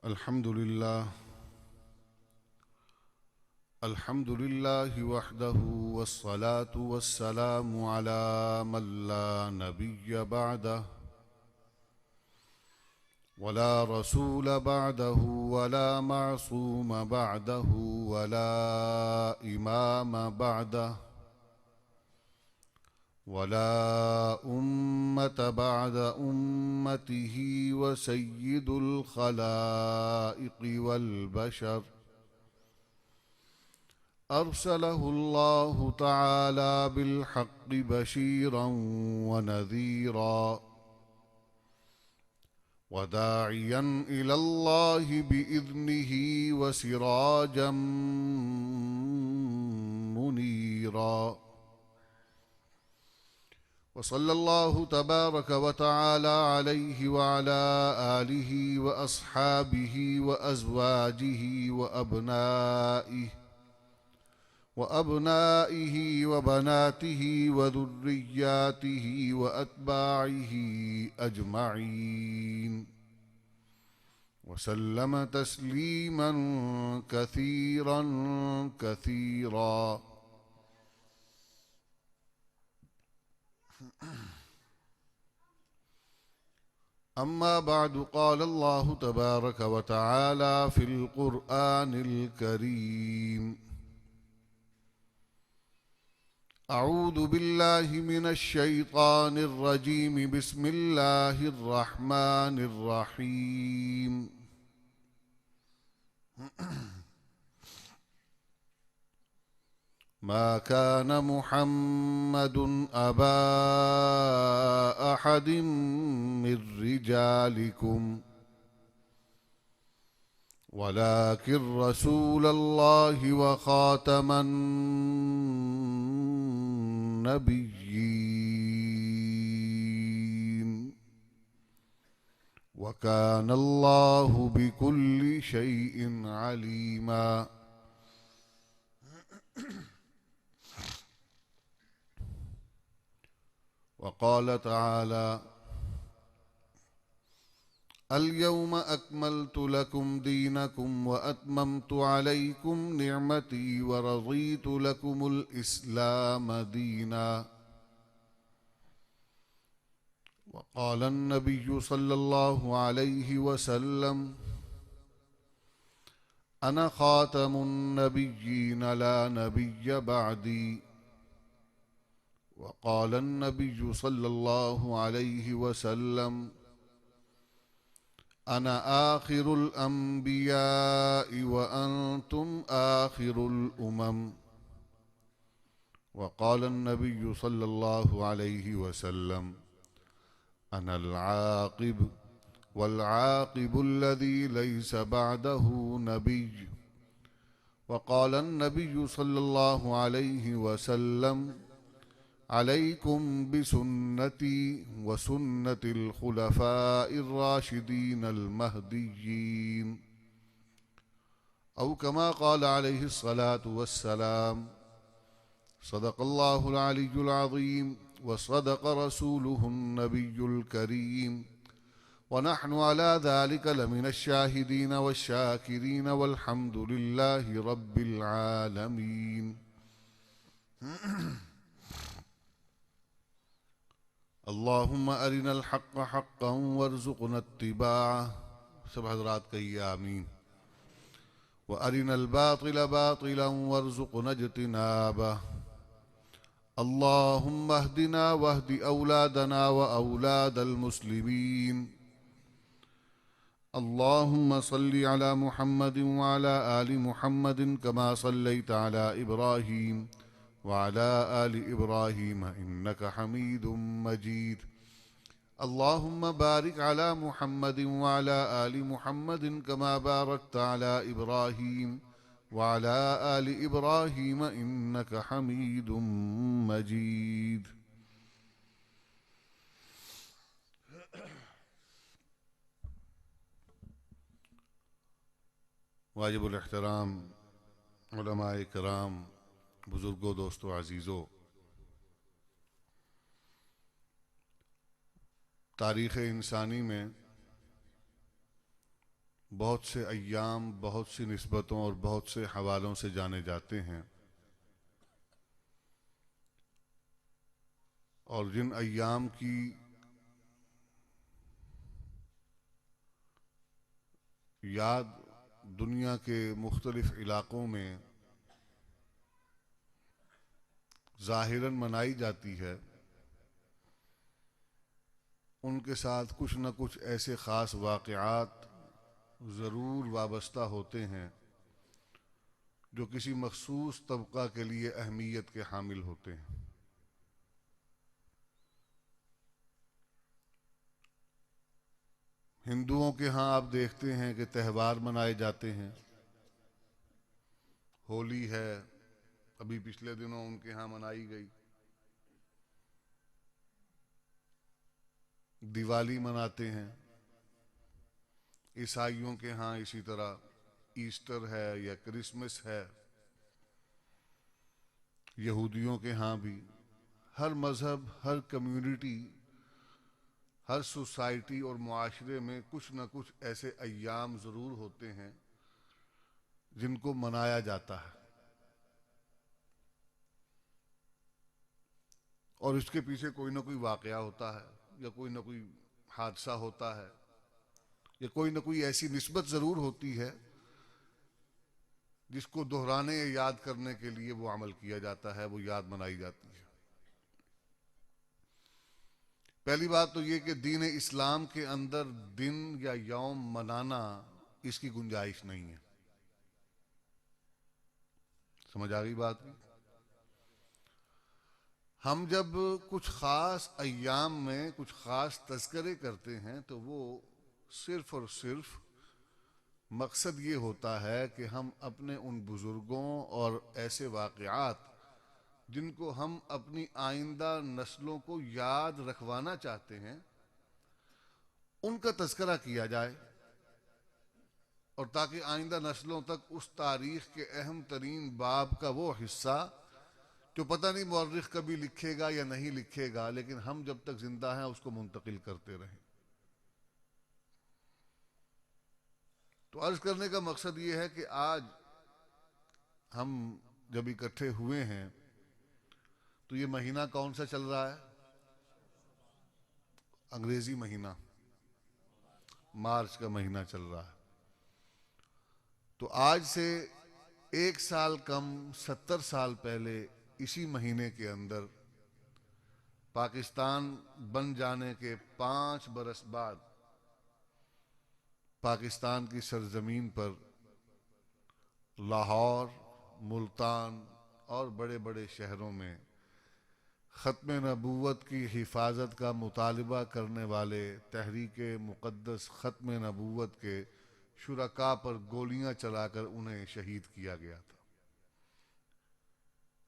الحمد لله وحده والصلاة والسلام على من لا نبي بعده ولا رسول بعده ولا معصوم بعده ولا إمام بعده ولا أمة بعد أمته وسيد الخلائق والبشر أرسله الله تعالى بالحق بشيرا ونذيرا وداعيا إلى الله بإذنه وسراجا منيرا وصلى الله تبارك وتعالى عليه وعلى آله وأصحابه وأزواجه وأبنائه وبناته وذرياته وأتباعه أجمعين وسلم تسليما كثيرا كثيرا. أما بعد، قال الله تبارك وتعالى في القرآن الكريم: أعوذ بالله من الشيطان الرجيم، بسم الله الرحمن الرحيم. ما كان محمد أبا أحد من رجالكم ولكن رسول الله وخاتم النبيين وكان الله بكل شيء عليما. وقال تعالى: اليوم أكملت لكم دينكم وأتممت عليكم نعمتي ورضيت لكم الإسلام دينا. وقال النبي صلى الله عليه وسلم: أنا خاتم النبيين لا نبي بعدي. وقال النبي صلى الله عليه وسلم: أنا آخر الأنبياء وأنتم آخر الأمم. وقال النبي صلى الله عليه وسلم: أنا العاقب والعاقب الذي ليس بعده نبي. وقال النبي صلى الله عليه وسلم: عليكم بسنتي وسنة الخلفاء الراشدين المهديين، أو كما قال عليه الصلاة والسلام. صدق الله العلي العظيم وصدق رسوله النبي الكريم، ونحن على ذلك لمن الشاهدين والشاكرين، والحمد لله رب العالمين. اللهم أرنا الحق حقا وارزقنا اتباعه. سب حضرات کہیے آمین. وأرنا الباطل باطلا وارزقنا اجتنابه. اللهم اهدنا واهد أولادنا وأولاد المسلمين. اللهم صل على محمد وعلى آل محمد كما صليت على إبراهيم وعلى آل إبراهيم إنك حميد مجيد. اللهم بارك على محمد وعلى آل محمد كما باركت على إبراهيم وعلى آل إبراهيم إنك حميد مجيد. واجب الاحترام علماء کرام، بزرگوں، دوستوں، عزیزوں، تاریخ انسانی میں بہت سے ایام بہت سی نسبتوں اور بہت سے حوالوں سے جانے جاتے ہیں، اور جن ایام کی یاد دنیا کے مختلف علاقوں میں ظاہراً منائی جاتی ہے، ان کے ساتھ کچھ نہ کچھ ایسے خاص واقعات ضرور وابستہ ہوتے ہیں جو کسی مخصوص طبقہ کے لیے اہمیت کے حامل ہوتے ہیں۔ ہندوؤں کے ہاں آپ دیکھتے ہیں کہ تہوار منائے جاتے ہیں، ہولی ہے، ابھی پچھلے دنوں ان کے ہاں منائی گئی، دیوالی مناتے ہیں، عیسائیوں کے ہاں اسی طرح ایسٹر ہے یا کرسمس ہے، یہودیوں کے ہاں بھی۔ ہر مذہب، ہر کمیونٹی، ہر سوسائٹی اور معاشرے میں کچھ نہ کچھ ایسے ایام ضرور ہوتے ہیں جن کو منایا جاتا ہے، اور اس کے پیچھے کوئی نہ کوئی واقعہ ہوتا ہے، یا کوئی نہ کوئی حادثہ ہوتا ہے، یا کوئی نہ کوئی ایسی نسبت ضرور ہوتی ہے جس کو دہرانے یا یاد کرنے کے لیے وہ عمل کیا جاتا ہے، وہ یاد منائی جاتی ہے۔ پہلی بات تو یہ کہ دین اسلام کے اندر دن یا یوم منانا اس کی گنجائش نہیں ہے۔ سمجھ آ گئی بات کی؟ ہم جب کچھ خاص ایام میں کچھ خاص تذکرے کرتے ہیں تو وہ صرف اور صرف مقصد یہ ہوتا ہے کہ ہم اپنے ان بزرگوں اور ایسے واقعات جن کو ہم اپنی آئندہ نسلوں کو یاد رکھوانا چاہتے ہیں ان کا تذکرہ کیا جائے، اور تاکہ آئندہ نسلوں تک اس تاریخ کے اہم ترین باب کا وہ حصہ جو پتہ نہیں مورخ کبھی لکھے گا یا نہیں لکھے گا، لیکن ہم جب تک زندہ ہیں اس کو منتقل کرتے رہیں۔ تو عرض کرنے کا مقصد یہ ہے کہ آج ہم جب اکٹھے ہوئے ہیں تو یہ مہینہ کون سا چل رہا ہے؟ انگریزی مہینہ مارچ کا مہینہ چل رہا ہے۔ تو آج سے 1 سال کم 70 سال پہلے اسی مہینے کے اندر پاکستان بن جانے کے 5 برس بعد پاکستان کی سرزمین پر لاہور، ملتان اور بڑے بڑے شہروں میں ختم نبوت کی حفاظت کا مطالبہ کرنے والے تحریک مقدس ختم نبوت کے شرکاء پر گولیاں چلا کر انہیں شہید کیا گیا تھا۔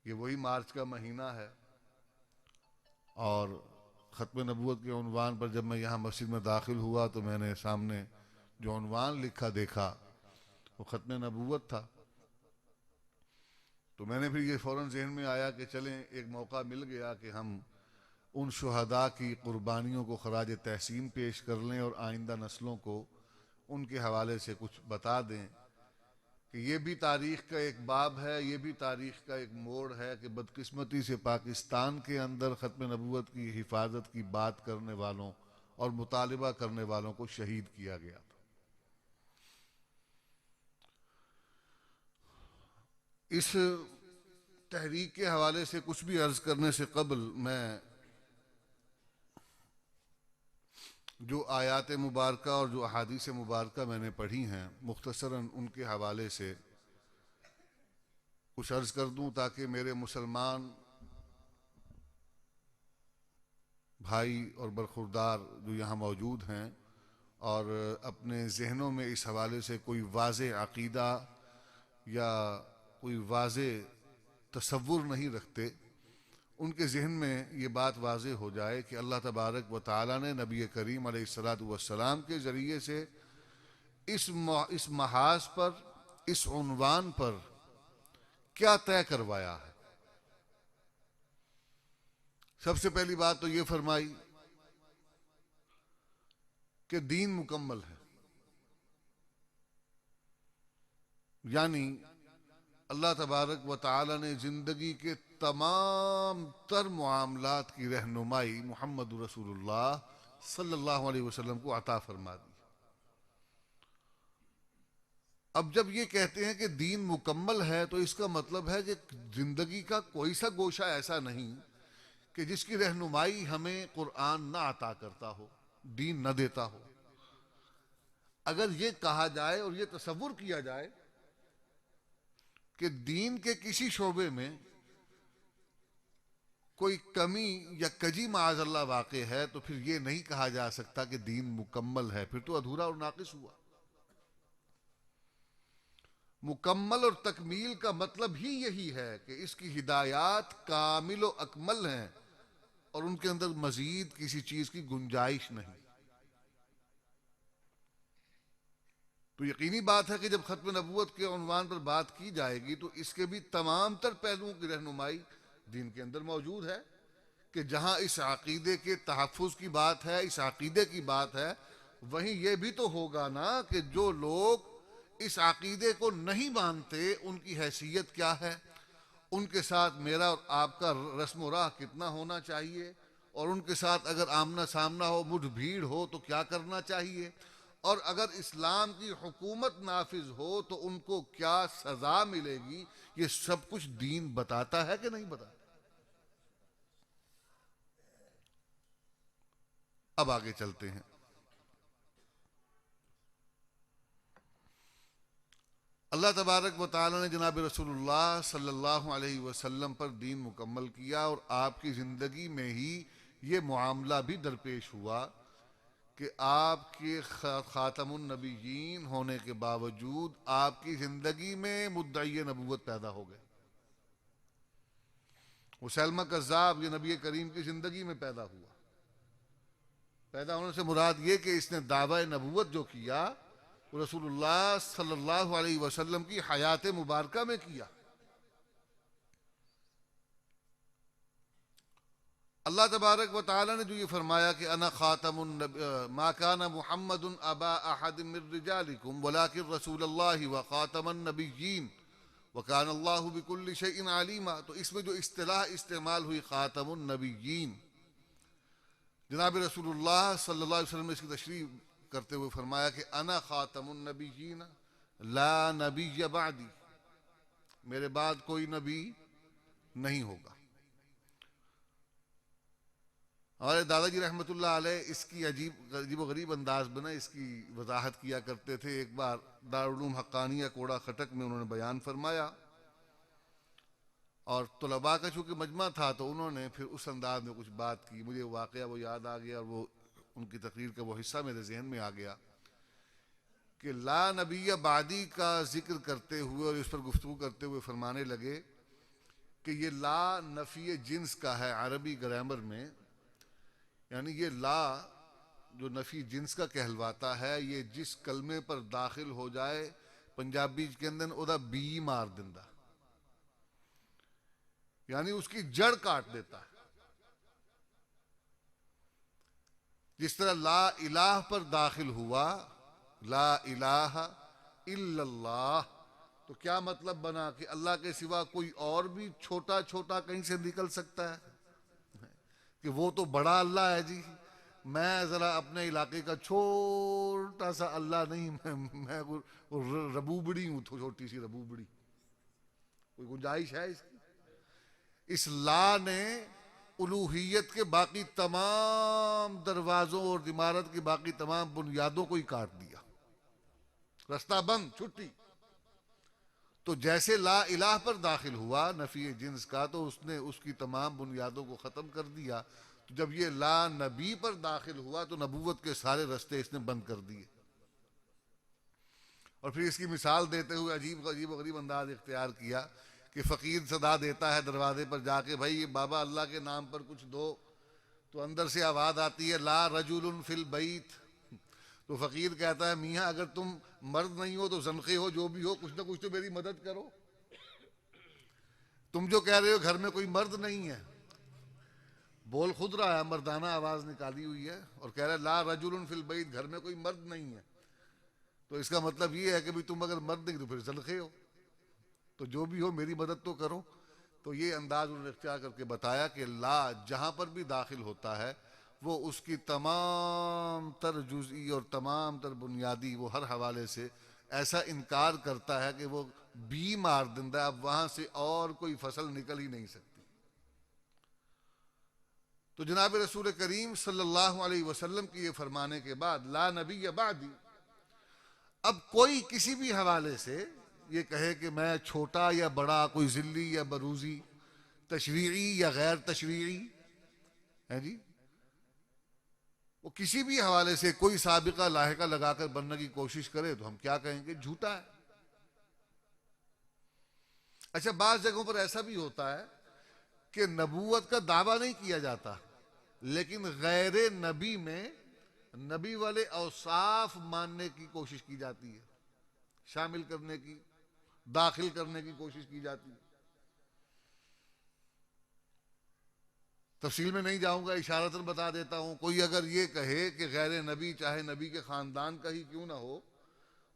یہ وہی مارچ کا مہینہ ہے، اور ختم نبوت کے عنوان پر جب میں یہاں مسجد میں داخل ہوا تو میں نے سامنے جو عنوان لکھا دیکھا وہ ختم نبوت تھا۔ تو میں نے پھر یہ فوراً ذہن میں آیا کہ چلیں ایک موقع مل گیا کہ ہم ان شہداء کی قربانیوں کو خراج تحسین پیش کر لیں اور آئندہ نسلوں کو ان کے حوالے سے کچھ بتا دیں کہ یہ بھی تاریخ کا ایک باب ہے، یہ بھی تاریخ کا ایک موڑ ہے کہ بدقسمتی سے پاکستان کے اندر ختم نبوت کی حفاظت کی بات کرنے والوں اور مطالبہ کرنے والوں کو شہید کیا گیا تھا۔ اس تحریک کے حوالے سے کچھ بھی عرض کرنے سے قبل میں جو آیات مبارکہ اور جو احادیث مبارکہ میں نے پڑھی ہیں مختصراً ان کے حوالے سے کچھ عرض کر دوں تاکہ میرے مسلمان بھائی اور برخوردار جو یہاں موجود ہیں اور اپنے ذہنوں میں اس حوالے سے کوئی واضح عقیدہ یا کوئی واضح تصور نہیں رکھتے، ان کے ذہن میں یہ بات واضح ہو جائے کہ اللہ تبارک و تعالیٰ نے نبی کریم علیہ الصلاۃ والسلام کے ذریعے سے اس محاذ پر، اس عنوان پر کیا طے کروایا ہے۔ سب سے پہلی بات تو یہ فرمائی کہ دین مکمل ہے، یعنی اللہ تبارک و تعالی نے زندگی کے تمام تر معاملات کی رہنمائی محمد رسول اللہ صلی اللہ علیہ وسلم کو عطا فرما دی۔ اب جب یہ کہتے ہیں کہ دین مکمل ہے تو اس کا مطلب ہے کہ زندگی کا کوئی سا گوشہ ایسا نہیں کہ جس کی رہنمائی ہمیں قرآن نہ عطا کرتا ہو، دین نہ دیتا ہو۔ اگر یہ کہا جائے اور یہ تصور کیا جائے کہ دین کے کسی شعبے میں کوئی کمی یا کجی معاذ اللہ واقع ہے تو پھر یہ نہیں کہا جا سکتا کہ دین مکمل ہے، پھر تو ادھورا اور ناقص ہوا۔ مکمل اور تکمیل کا مطلب ہی یہی ہے کہ اس کی ہدایات کامل و اکمل ہیں اور ان کے اندر مزید کسی چیز کی گنجائش نہیں۔ تو یقینی بات ہے کہ جب ختم نبوت کے عنوان پر بات کی جائے گی تو اس کے بھی تمام تر پہلوؤں کی رہنمائی دین کے اندر موجود ہے، کہ جہاں اس عقیدے کے تحفظ کی بات ہے، اس عقیدے کی بات ہے، وہیں یہ بھی تو ہوگا نا کہ جو لوگ اس عقیدے کو نہیں مانتے ان کی حیثیت کیا ہے، ان کے ساتھ میرا اور آپ کا رسم و راہ کتنا ہونا چاہیے، اور ان کے ساتھ اگر آمنا سامنا ہو، مٹھ بھیڑ ہو تو کیا کرنا چاہیے، اور اگر اسلام کی حکومت نافذ ہو تو ان کو کیا سزا ملے گی، یہ سب کچھ دین بتاتا ہے کہ نہیں بتاتا۔ اب آگے چلتے ہیں۔ اللہ تبارک و تعالی نے جناب رسول اللہ صلی اللہ علیہ وسلم پر دین مکمل کیا، اور آپ کی زندگی میں ہی یہ معاملہ بھی درپیش ہوا کہ آپ کے خاتم النبیین ہونے کے باوجود آپ کی زندگی میں مدعی نبوت پیدا ہو گئے۔ مسیلمہ کذاب یہ نبی کریم کی زندگی میں پیدا ہوا۔ پیدا ہونے سے مراد یہ کہ اس نے دعوی نبوت جو کیا وہ رسول اللہ صلی اللہ علیہ وسلم کی حیات مبارکہ میں کیا۔ اللہ تبارک و تعالی نے جو یہ فرمایا کہ انا خاتم ما کان محمد ابا احد من رجالکم ولکن رسول اللہ وخاتم النبیین وکان اللہ بکل شیء علیما، تو اس میں جو اصطلاح استعمال ہوئی خاتم النبیین، جناب رسول اللہ صلی اللہ علیہ وسلم نے اس کی تشریح کرتے ہوئے فرمایا کہ انا خاتم النبیین لا نبی بعدی، میرے بعد کوئی نبی نہیں ہوگا۔ ہمارے دادا جی رحمۃ اللہ علیہ اس کی عجیب و غریب انداز میں اس کی وضاحت کیا کرتے تھے۔ ایک بار دارالعلوم حقانیہ کوڑا خٹک میں انہوں نے بیان فرمایا، اور طلباء کا چونکہ مجمع تھا تو انہوں نے پھر اس انداز میں کچھ بات کی، مجھے واقعہ وہ یاد آ گیا اور وہ ان کی تقریر کا وہ حصہ میرے ذہن میں آ گیا کہ لا نبی بعدی کا ذکر کرتے ہوئے اور اس پر گفتگو کرتے ہوئے فرمانے لگے کہ یہ لا نفی جنس کا ہے عربی گرامر میں، یعنی یہ لا جو نفی جنس کا کہلواتا ہے یہ جس کلمے پر داخل ہو جائے پنجابی کے اندر ادا بی مار دندہ، یعنی اس کی جڑ کاٹ دیتا ہے۔ جس طرح لا الہ پر داخل ہوا لا الہ الا اللہ، تو کیا مطلب بنا کہ اللہ کے سوا کوئی اور بھی چھوٹا چھوٹا کہیں سے نکل سکتا ہے کہ وہ تو بڑا اللہ ہے جی، میں ذرا اپنے علاقے کا چھوٹا سا اللہ نہیں، میں ربوبڑی ہوں، چھوٹی سی ربوبڑی، کوئی گنجائش ہے اس کی؟ اس لا نے الوہیت کے باقی تمام دروازوں اور عمارت کی باقی تمام بنیادوں کو ہی کاٹ دیا، رستہ بند، چھٹی۔ تو جیسے لا الہ پر داخل ہوا نفی جنس کا تو اس نے اس کی تمام بنیادوں کو ختم کر دیا، تو جب یہ لا نبی پر داخل ہوا تو نبوت کے سارے رستے اس نے بند کر دیے۔ اور پھر اس کی مثال دیتے ہوئے عجیب و غریب انداز اختیار کیا کہ فقیر صدا دیتا ہے دروازے پر جا کے، بھائی بابا اللہ کے نام پر کچھ دو، تو اندر سے آواز آتی ہے لا رجل فی البیت، تو فقیر کہتا ہے میاں اگر تم مرد نہیں ہو تو زنخے ہو، جو بھی ہو، کچھ نہ کچھ تو میری مدد کرو، تم جو کہہ رہے ہو گھر میں کوئی مرد نہیں ہے، بول خود رہا ہے، مردانہ آواز نکالی ہوئی ہے اور کہہ رہا ہے لا رجل فی البیت، گھر میں کوئی مرد نہیں ہے۔ تو اس کا مطلب یہ ہے کہ بھی تم اگر مرد نہیں تو پھر زلخے ہو، تو جو بھی ہو میری مدد تو کرو. تو یہ انداز انہوں نے اختیار کر کے بتایا کہ لا جہاں پر بھی داخل ہوتا ہے وہ اس کی تمام تر جزئی اور تمام تر بنیادی وہ ہر حوالے سے ایسا انکار کرتا ہے کہ وہ بی مار دندہ، اب وہاں سے اور کوئی فصل نکل ہی نہیں سکتی. تو جناب رسول کریم صلی اللہ علیہ وسلم کی یہ فرمانے کے بعد لا نبی بعدی، اب کوئی کسی بھی حوالے سے یہ کہے کہ میں چھوٹا یا بڑا، کوئی ذلی یا بروزی، تشریعی یا غیر تشریعی ہے جی، وہ کسی بھی حوالے سے کوئی سابقہ لاحقہ لگا کر بننے کی کوشش کرے تو ہم کیا کہیں گے؟ جھوٹا ہے. اچھا بعض جگہوں پر ایسا بھی ہوتا ہے کہ نبوت کا دعویٰ نہیں کیا جاتا لیکن غیر نبی میں نبی والے اوصاف ماننے کی کوشش کی جاتی ہے، شامل کرنے کی، داخل کرنے کی کوشش کی جاتی ہے. تفصیل میں نہیں جاؤں گا، اشارتاً بتا دیتا ہوں. کوئی اگر یہ کہے کہ غیر نبی چاہے نبی کے خاندان کا ہی کیوں نہ ہو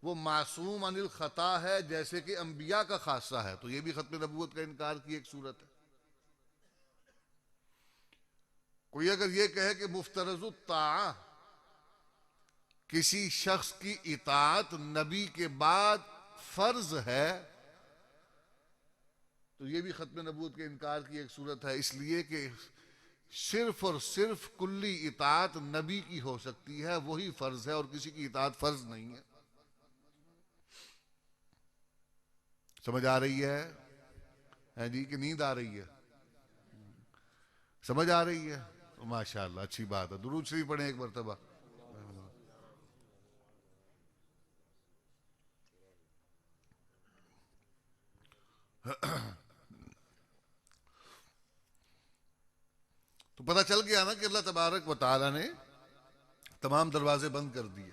وہ معصوم عن الخطا ہے جیسے کہ انبیاء کا خاصہ ہے، تو یہ بھی ختم نبوت کا انکار کی ایک صورت ہے. کوئی اگر یہ کہے کہ مفترض الطاعہ، کسی شخص کی اطاعت نبی کے بعد فرض ہے، تو یہ بھی ختم نبوت کے انکار کی ایک صورت ہے، اس لیے کہ صرف اور صرف کلی اطاعت نبی کی ہو سکتی ہے، وہی فرض ہے، اور کسی کی اطاعت فرض نہیں ہے. سمجھ آ رہی ہے جی کہ نیند آ رہی ہے؟ سمجھ آ رہی ہے؟ ماشاءاللہ اچھی بات ہے. درود شریف پڑھیں ایک مرتبہ. تو پتہ چل گیا نا کہ اللہ تبارک و تعالی نے تمام دروازے بند کر دیے.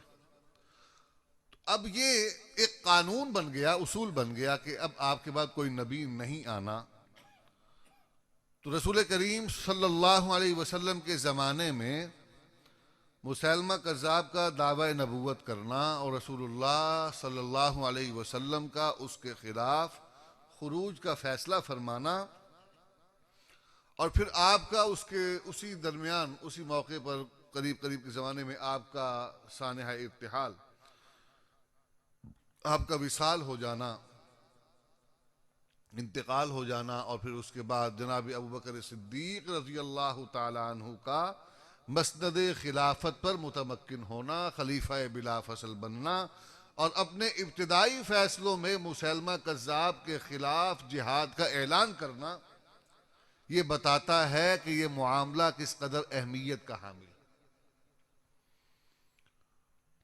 اب یہ ایک قانون بن گیا، اصول بن گیا کہ اب آپ کے بعد کوئی نبی نہیں آنا. تو رسول کریم صلی اللہ علیہ وسلم کے زمانے میں مسیلمہ کذاب کا دعوی نبوت کرنا اور رسول اللہ صلی اللہ علیہ وسلم کا اس کے خلاف خروج کا فیصلہ فرمانا، اور پھر آپ کا اس کے اسی درمیان اسی موقع پر قریب قریب کے زمانے میں آپ کا سانحہ ارتحال، آپ کا وصال ہو جانا، انتقال ہو جانا، اور پھر اس کے بعد جناب ابوبکر صدیق رضی اللہ تعالی عنہ کا مسند خلافت پر متمکن ہونا، خلیفہ بلا فصل بننا، اور اپنے ابتدائی فیصلوں میں مسیلمہ کذاب کے خلاف جہاد کا اعلان کرنا، یہ بتاتا ہے کہ یہ معاملہ کس قدر اہمیت کا حامل ہے.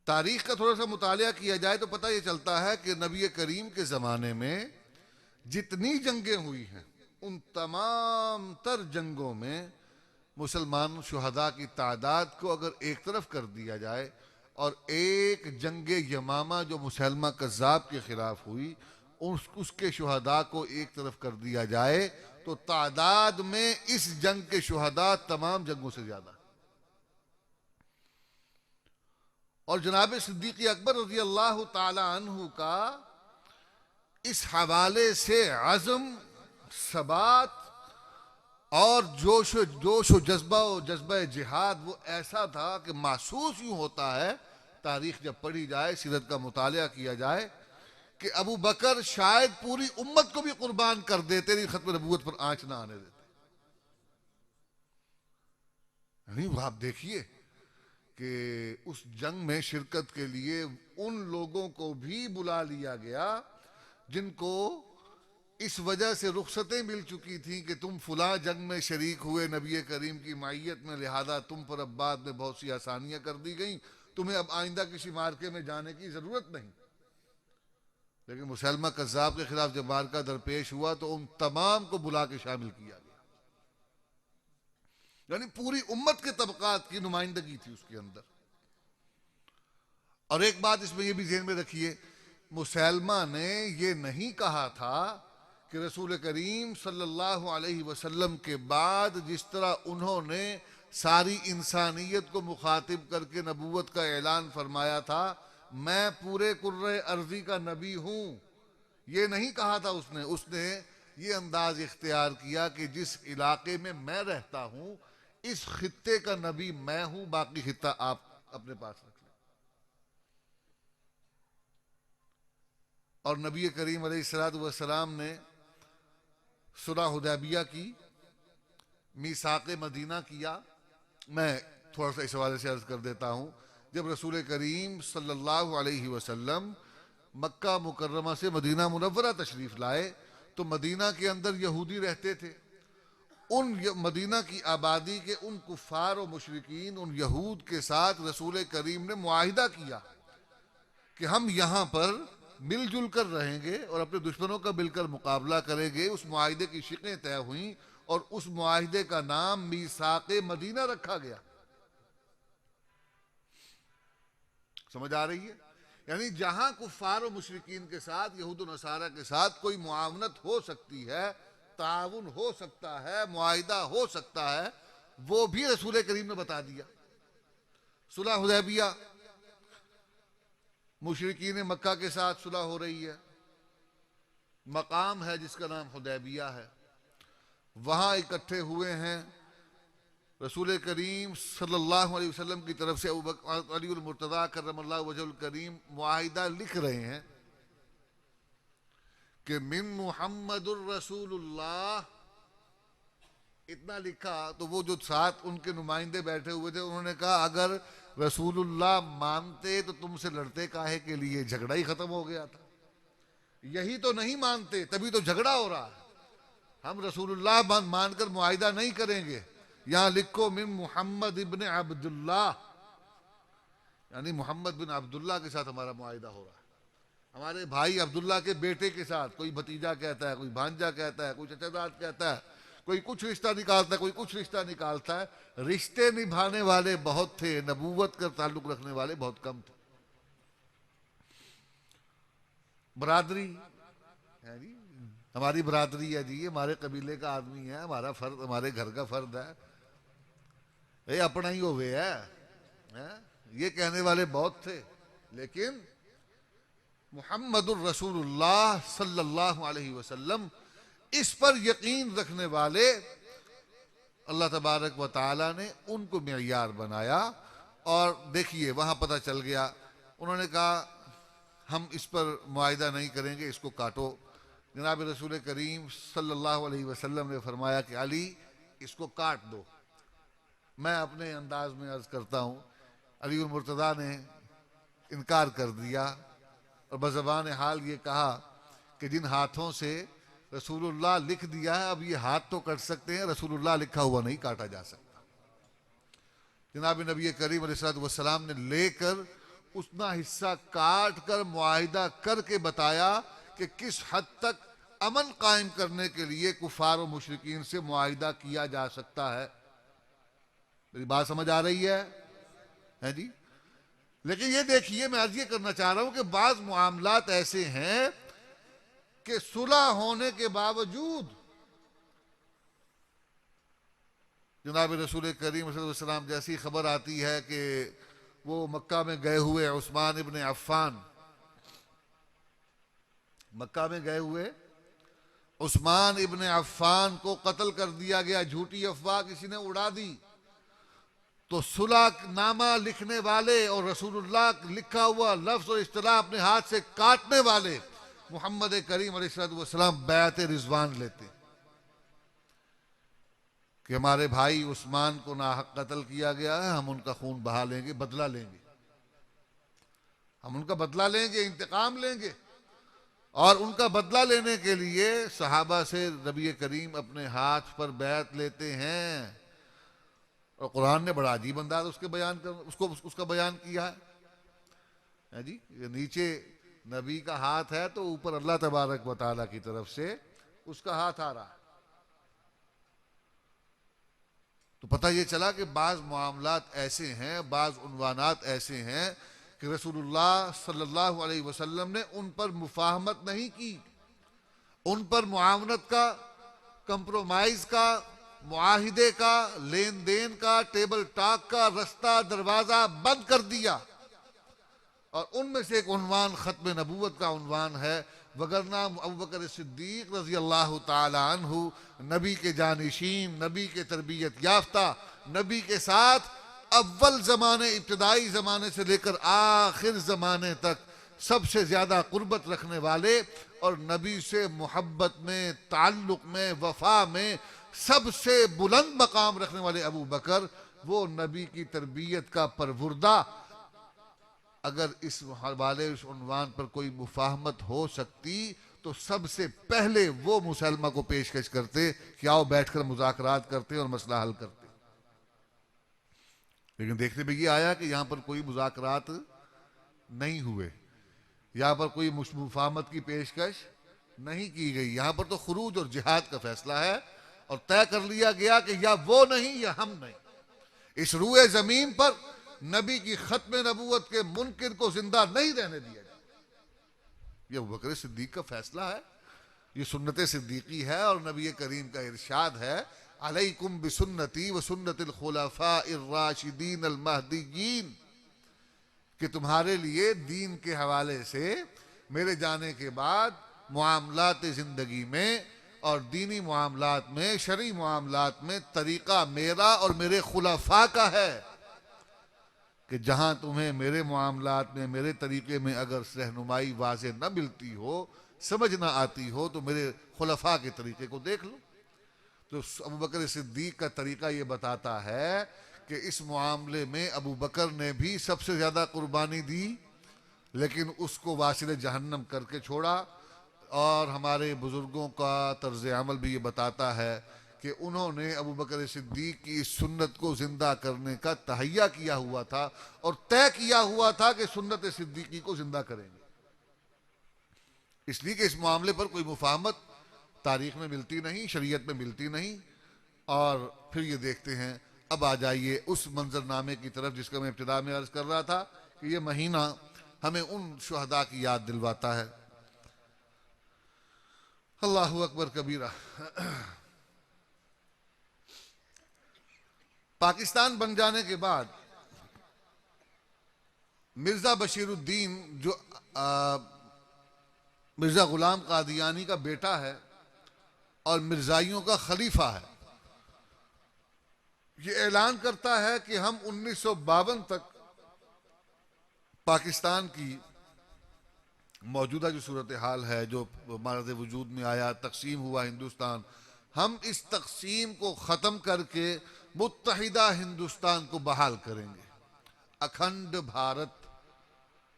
تاریخ کا تھوڑا سا مطالعہ کیا جائے تو پتہ یہ چلتا ہے کہ نبی کریم کے زمانے میں جتنی جنگیں ہوئی ہیں ان تمام تر جنگوں میں مسلمان شہداء کی تعداد کو اگر ایک طرف کر دیا جائے اور ایک جنگ یمامہ جو مسیلمہ کذاب کے خلاف ہوئی اس کے شہداء کو ایک طرف کر دیا جائے تو تعداد میں اس جنگ کے شہداء تمام جنگوں سے زیادہ. اور جناب صدیق اکبر رضی اللہ تعالی عنہ کا اس حوالے سے عزم، ثبات اور جوش و جذبہ جہاد وہ ایسا تھا کہ محسوس یوں ہوتا ہے، تاریخ جب پڑھی جائے، سیرت کا مطالعہ کیا جائے، کہ ابو بکر شاید پوری امت کو بھی قربان کر دیتے نہیں، ختم نبوت پر آنچ نہ آنے دیتے. یعنی وہ آپ دیکھیے کہ اس جنگ میں شرکت کے لیے ان لوگوں کو بھی بلا لیا گیا جن کو اس وجہ سے رخصتیں مل چکی تھیں کہ تم فلاں جنگ میں شریک ہوئے نبی کریم کی معیت میں، لہذا تم پر اب بعد میں بہت سی آسانیاں کر دی گئیں، تمہیں اب آئندہ کسی مارکے میں جانے کی ضرورت نہیں. لیکن مسیلمہ کذاب کے خلاف جب مارکہ درپیش ہوا تو ان تمام کو بلا کے شامل کیا گیا. یعنی پوری امت کے طبقات کی نمائندگی تھی اس کے اندر. اور ایک بات اس میں یہ بھی ذہن میں رکھیے، مسیلمہ نے یہ نہیں کہا تھا کہ رسول کریم صلی اللہ علیہ وسلم کے بعد جس طرح انہوں نے ساری انسانیت کو مخاطب کر کے نبوت کا اعلان فرمایا تھا، میں پورے کرۂ ارضی کا نبی ہوں، یہ نہیں کہا تھا اس نے یہ انداز اختیار کیا کہ جس علاقے میں میں رہتا ہوں اس خطے کا نبی میں ہوں، باقی خطہ آپ اپنے پاس رکھ لیں۔ اور نبی کریم علیہ الصلوۃ والسلام نے صلح حدیبیہ کی، میثاق مدینہ کیا۔ میں تھوڑا سا اس حوالے سے عرض کر دیتا ہوں، جب رسول کریم صلی اللہ علیہ وسلم مکہ مکرمہ سے مدینہ منورہ تشریف لائے تو مدینہ کے اندر یہودی رہتے تھے۔ ان مدینہ کی آبادی کے ان کفار و مشرکین، ان یہود کے ساتھ رسول کریم نے معاہدہ کیا کہ ہم یہاں پر مل جل کر رہیں گے اور اپنے دشمنوں کا مل کر مقابلہ کریں گے۔ اس معاہدے کی شقیں طے ہوئیں اور اس معاہدے کا نام میثاق مدینہ رکھا گیا۔ سمجھ آ رہی ہے؟ یعنی جہاں کفار و مشرکین کے ساتھ، یہود و نصارہ کے ساتھ کوئی معاونت ہو سکتی ہے، تعاون ہو سکتا ہے، معاہدہ ہو سکتا ہے، وہ بھی رسول کریم نے بتا دیا۔ صلح حدیبیہ، مشرکین مکہ کے ساتھ صلح ہو رہی ہے، مقام ہے جس کا نام حدیبیہ ہے، وہاں اکٹھے ہوئے ہیں۔ رسول کریم صلی اللہ علیہ وسلم کی طرف سے ابوبکر علی المرتضیٰ کرم اللہ وجہ الکریم معاہدہ لکھ رہے ہیں کہ من محمد الرسول اللہ، اتنا لکھا تو وہ جو ساتھ ان کے نمائندے بیٹھے ہوئے تھے انہوں نے کہا اگر رسول اللہ مانتے تو تم سے لڑتے کاہے کے لیے، جھگڑا ہی ختم ہو گیا تھا۔ یہی تو نہیں مانتے تبھی تو جھگڑا ہو رہا ہے۔ ہم رسول اللہ مان کر معاہدہ نہیں کریں گے، یہاں لکھو من محمد ابن عبداللہ، یعنی محمد بن عبداللہ کے ساتھ ہمارا معاہدہ ہو رہا ہے، ہمارے بھائی عبداللہ کے بیٹے کے ساتھ۔ کوئی بھتیجا کہتا ہے، کوئی بھانجا کہتا ہے، کوئی چچا زاد کہتا ہے، کوئی کچھ رشتہ نکالتا ہے، کوئی کچھ رشتہ نکالتا ہے۔ رشتے نبھانے والے بہت تھے، نبوت کا تعلق رکھنے والے بہت کم تھے۔ برادری ہے جی، ہماری برادری ہے جی، ہمارے قبیلے کا آدمی ہے، ہمارا فرد، ہمارے گھر کا فرد ہے، یہ اپنا ہی ہوئے ہے، یہ کہنے والے بہت تھے۔ لیکن محمد الرسول اللہ صلی اللہ علیہ وسلم، اس پر یقین رکھنے والے اللہ تبارک و تعالی نے ان کو معیار بنایا۔ اور دیکھیے وہاں پتہ چل گیا، انہوں نے کہا ہم اس پر معاہدہ نہیں کریں گے، اس کو کاٹو۔ جناب رسول کریم صلی اللہ علیہ وسلم نے فرمایا کہ علی اس کو کاٹ دو۔ میں اپنے انداز میں عرض کرتا ہوں، علی المرتضیٰ نے انکار کر دیا اور بزبان حال یہ کہا کہ جن ہاتھوں سے رسول اللہ لکھ دیا ہے اب یہ ہاتھ تو کٹ سکتے ہیں، رسول اللہ لکھا ہوا نہیں کاٹا جا سکتا۔ جناب نبی کریم علیہ الصلوۃ والسلام نے لے کر اتنا حصہ کاٹ کر معاہدہ کر کے بتایا کہ کس حد تک امن قائم کرنے کے لیے کفار و مشرکین سے معاہدہ کیا جا سکتا ہے۔ میری بات سمجھ آ رہی ہے جی؟ لیکن یہ دیکھیے، میں عرض یہ کرنا چاہ رہا ہوں کہ بعض معاملات ایسے ہیں کہ صلح ہونے کے باوجود جناب رسول کریم صلی اللہ علیہ وسلم جیسی خبر آتی ہے کہ وہ مکہ میں گئے ہوئے عثمان ابن عفان، مکہ میں گئے ہوئے عثمان ابن عفان کو قتل کر دیا گیا، جھوٹی افواہ کسی نے اڑا دی، تو صلح نامہ لکھنے والے اور رسول اللہ لکھا ہوا لفظ اور اصطلاح اپنے ہاتھ سے کاٹنے والے محمد کریم علیہ الصلوۃ والسلام بیعت رضوان لیتے کہ ہمارے بھائی عثمان کو ناحق قتل کیا گیا ہے، ہم ان کا خون بہا لیں گے، بدلہ لیں گے، ہم ان کا بدلہ لیں گے، انتقام لیں گے۔ اور ان کا بدلہ لینے کے لیے صحابہ سے نبی کریم اپنے ہاتھ پر بیعت لیتے ہیں، اور قرآن نے بڑا عجیب انداز اس کا بیان کیا ہے جی۔ نیچے نبی کا ہاتھ ہے تو اوپر اللہ تبارک و تعالیٰ کی طرف سے اس کا ہاتھ آ رہا ہے، تو پتہ یہ چلا کہ بعض معاملات ایسے ہیں، بعض عنوانات ایسے ہیں کہ رسول اللہ صلی اللہ علیہ وسلم نے ان پر مفاہمت نہیں کی، ان پر معاونت کا، کمپرومائز کا، معاہدے کا، لین دین کا، ٹیبل ٹاک کا رستہ دروازہ بند کر دیا، اور ان میں سے ایک عنوان ختم نبوت کا عنوان ہے، وگرنہ ابوبکر صدیق رضی اللہ تعالی عنہ نبی کے جانشین، نبی کے تربیت یافتہ، نبی کے ساتھ اول زمانے، ابتدائی زمانے سے لے کر آخر زمانے تک سب سے زیادہ قربت رکھنے والے اور نبی سے محبت میں، تعلق میں، وفا میں سب سے بلند مقام رکھنے والے ابو بکر، وہ نبی کی تربیت کا پروردہ۔ اگر اس حوالے، اس عنوان پر کوئی مفاہمت ہو سکتی تو سب سے پہلے وہ مسلمہ کو پیشکش کرتے کہ آؤ بیٹھ کر مذاکرات کرتے اور مسئلہ حل کرتے۔ لیکن دیکھنے میں یہ آیا کہ یہاں پر کوئی مذاکرات نہیں ہوئے، یہاں پر کوئی مفاہمت کی پیشکش نہیں کی گئی، یہاں پر تو خروج اور جہاد کا فیصلہ ہے اور طے کر لیا گیا کہ یا وہ نہیں یا ہم نہیں۔ اس روئے زمین پر نبی کی ختم نبوت کے منکر کو زندہ نہیں رہنے دیا جائے۔ یہ ابوبکر صدیق کا فیصلہ ہے، یہ سنت صدیقی ہے، اور نبی کریم کا ارشاد ہے علیکم بسنتی وسنت الخلفاء الراشدین المہدیین، کہ تمہارے لیے دین کے حوالے سے میرے جانے کے بعد معاملات زندگی میں اور دینی معاملات میں، شرعی معاملات میں طریقہ میرا اور میرے خلفاء کا ہے، کہ جہاں تمہیں میرے معاملات میں، میرے طریقے میں اگر رہنمائی واضح نہ ملتی ہو، سمجھ نہ آتی ہو، تو میرے خلفاء کے طریقے کو دیکھ لو۔ تو ابوبکر صدیق کا طریقہ یہ بتاتا ہے کہ اس معاملے میں ابو بکر نے بھی سب سے زیادہ قربانی دی، لیکن اس کو واصل جہنم کر کے چھوڑا۔ اور ہمارے بزرگوں کا طرز عمل بھی یہ بتاتا ہے کہ انہوں نے ابوبکر صدیق کی اس سنت کو زندہ کرنے کا تہیہ کیا ہوا تھا اور طے کیا ہوا تھا کہ سنت صدیقی کو زندہ کریں گے، اس لیے کہ اس معاملے پر کوئی مفاہمت تاریخ میں ملتی نہیں، شریعت میں ملتی نہیں۔ اور پھر یہ دیکھتے ہیں، اب آ جائیے اس منظرنامے کی طرف جس کا میں ابتدا میں عرض کر رہا تھا کہ یہ مہینہ ہمیں ان شہداء کی یاد دلواتا ہے۔ اللہ اکبر کبیرہ۔ پاکستان بن جانے کے بعد مرزا بشیر الدین جو مرزا غلام قادیانی کا بیٹا ہے اور مرزائیوں کا خلیفہ ہے، یہ اعلان کرتا ہے کہ ہم 1952 تک پاکستان کی موجودہ جو صورتحال ہے، جو ہمارے وجود میں آیا، تقسیم ہوا ہندوستان، ہم اس تقسیم کو ختم کر کے متحدہ ہندوستان کو بحال کریں گے، اکھنڈ بھارت،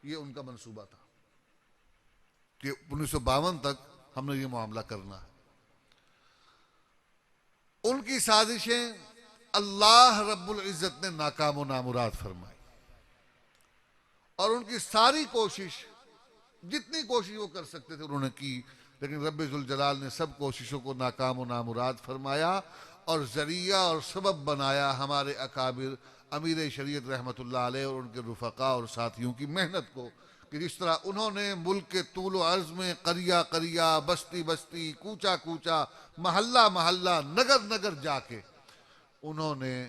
یہ ان کا منصوبہ تھا کہ 1952 تک ہم نے یہ معاملہ کرنا ہے۔ ان کی سازشیں اللہ رب العزت نے ناکام و نامراد فرمائی، اور ان کی ساری کوشش، جتنی کوشش وہ کر سکتے تھے انہوں نے کی، لیکن رب ذوالجلال نے سب کوششوں کو ناکام و نامراد فرمایا اور ذریعہ اور سبب بنایا ہمارے اکابر امیر شریعت رحمۃ اللہ علیہ اور ان کے رفقاء اور ساتھیوں کی محنت کو، کہ جس طرح انہوں نے ملک کے طول و عرض میں قریہ قریہ، بستی بستی، کوچہ کوچہ، محلہ محلہ، نگر نگر جا کے انہوں نے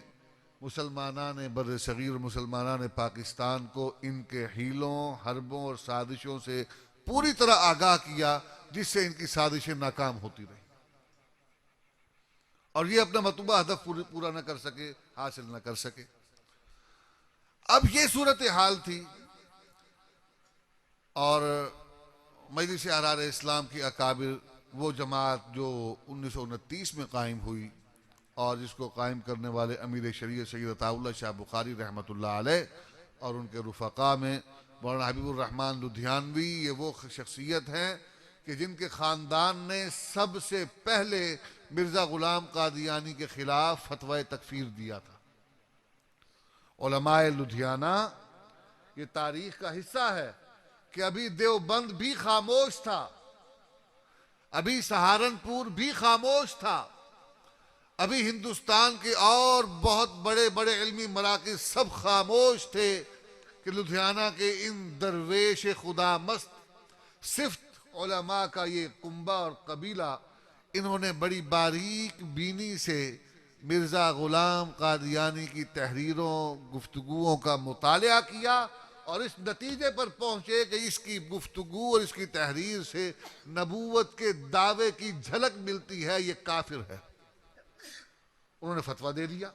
مسلمانان بر صغیر، مسلمانان پاکستان کو ان کے حیلوں، حربوں اور سازشوں سے پوری طرح آگاہ کیا، جس سے ان کی سازشیں ناکام ہوتی رہیں اور یہ اپنا مطلوبہ ہدف پورا نہ کر سکے، حاصل نہ کر سکے۔ اب یہ صورتحال تھی، اور مجلس احرار اسلام کی اکابر، وہ جماعت جو 1929 میں قائم ہوئی اور جس کو قائم کرنے والے امیر شریعت سید عطا اللہ شاہ بخاری رحمۃ اللہ علیہ اور ان کے رفقاء میں مولانا حبیب الرحمن لدھیانوی، یہ وہ شخصیت ہیں کہ جن کے خاندان نے سب سے پہلے مرزا غلام قادیانی کے خلاف فتوی تکفیر دیا تھا۔ علماء لدھیانہ، یہ تاریخ کا حصہ ہے کہ ابھی دیوبند بھی خاموش تھا، ابھی سہارنپور بھی خاموش تھا، ابھی ہندوستان کے اور بہت بڑے بڑے علمی مراکز سب خاموش تھے کہ لدھیانہ کے ان درویش خدا مست صفت علماء کا یہ کنبہ اور قبیلہ، انہوں نے بڑی باریک بینی سے مرزا غلام قادیانی کی تحریروں، گفتگوؤں کا مطالعہ کیا اور اس نتیجے پر پہنچے کہ اس کی گفتگو اور اس کی تحریر سے نبوت کے دعوے کی جھلک ملتی ہے، یہ کافر ہے، انہوں نے فتویٰ دے دیا۔